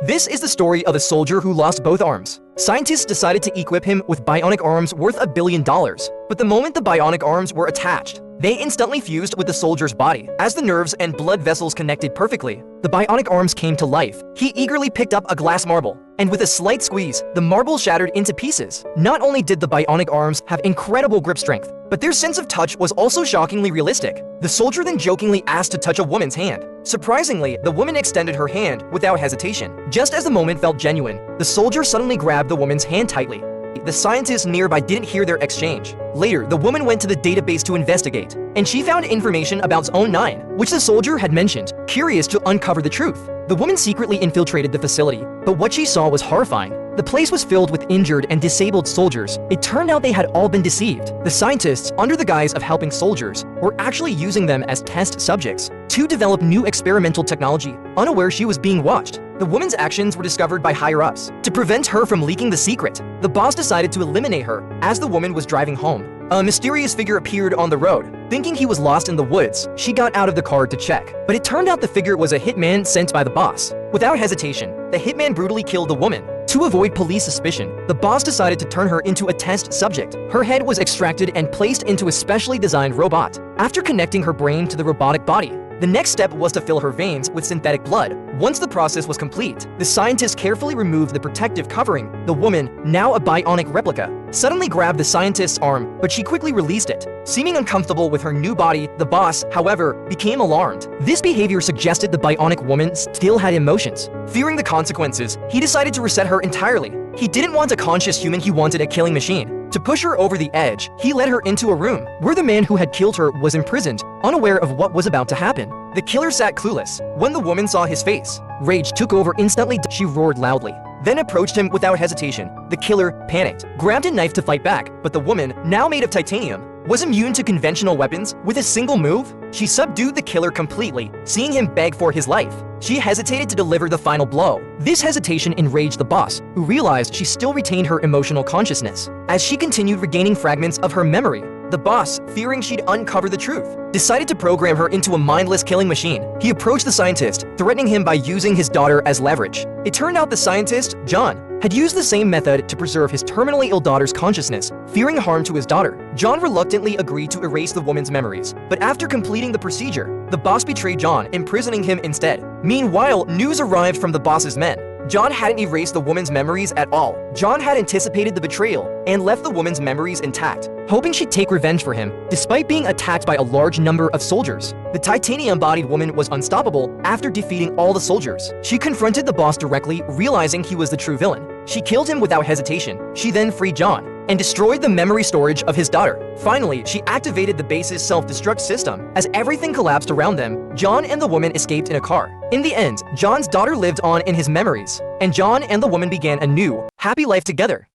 This is the story of a soldier who lost both arms. Scientists decided to equip him with bionic arms worth $1 billion, but the moment the bionic arms were attached, they instantly fused with the soldier's body. As the nerves and blood vessels connected perfectly, the bionic arms came to life. He eagerly picked up a glass marble, and with a slight squeeze, the marble shattered into pieces. Not only did the bionic arms have incredible grip strength, but their sense of touch was also shockingly realistic. The soldier then jokingly asked to touch a woman's hand. Surprisingly, the woman extended her hand without hesitation. Just as the moment felt genuine, the soldier suddenly grabbed the woman's hand tightly. The scientists nearby didn't hear their exchange. Later, the woman went to the database to investigate, and she found information about Zone 9, which the soldier had mentioned. Curious to uncover the truth, the woman secretly infiltrated the facility, but what she saw was horrifying. The place was filled with injured and disabled soldiers. It turned out they had all been deceived. The scientists, under the guise of helping soldiers, were actually using them as test subjects to develop new experimental technology, unaware she was being watched. The woman's actions were discovered by higher-ups. To prevent her from leaking the secret, the boss decided to eliminate her. As the woman was driving home, a mysterious figure appeared on the road. Thinking he was lost in the woods, she got out of the car to check. But it turned out the figure was a hitman sent by the boss. Without hesitation, the hitman brutally killed the woman. To avoid police suspicion, the boss decided to turn her into a test subject. Her head was extracted and placed into a specially designed robot. After connecting her brain to the robotic body, the next step was to fill her veins with synthetic blood. Once the process was complete, the scientists carefully removed the protective covering. The woman, now a bionic replica, suddenly grabbed the scientist's arm, but she quickly released it. Seeming uncomfortable with her new body, the boss, however, became alarmed. This behavior suggested the bionic woman still had emotions. Fearing the consequences, he decided to reset her entirely. He didn't want a conscious human, he wanted a killing machine. To push her over the edge, he led her into a room where the man who had killed her was imprisoned, unaware of what was about to happen. The killer sat clueless. When the woman saw his face, rage took over instantly. She roared loudly, then approached him without hesitation. The killer panicked, grabbed a knife to fight back, but the woman, now made of titanium, was immune to conventional weapons. With a single move, she subdued the killer completely, seeing him beg for his life. She hesitated to deliver the final blow. This hesitation enraged the boss, who realized she still retained her emotional consciousness. As she continued regaining fragments of her memory, the boss, fearing she'd uncover the truth, decided to program her into a mindless killing machine. He approached the scientist, threatening him by using his daughter as leverage. It turned out the scientist, John, had used the same method to preserve his terminally ill daughter's consciousness. Fearing harm to his daughter, John reluctantly agreed to erase the woman's memories. But after completing the procedure, the boss betrayed John, imprisoning him instead. Meanwhile, news arrived from the boss's men. John hadn't erased the woman's memories at all. John had anticipated the betrayal and left the woman's memories intact, hoping she'd take revenge for him. Despite being attacked by a large number of soldiers, the titanium-bodied woman was unstoppable. After defeating all the soldiers, she confronted the boss directly, realizing he was the true villain. She killed him without hesitation. She then freed John and destroyed the memory storage of his daughter. Finally, she activated the base's self-destruct system. As everything collapsed around them, John and the woman escaped in a car. In the end, John's daughter lived on in his memories, and John and the woman began a new, happy life together.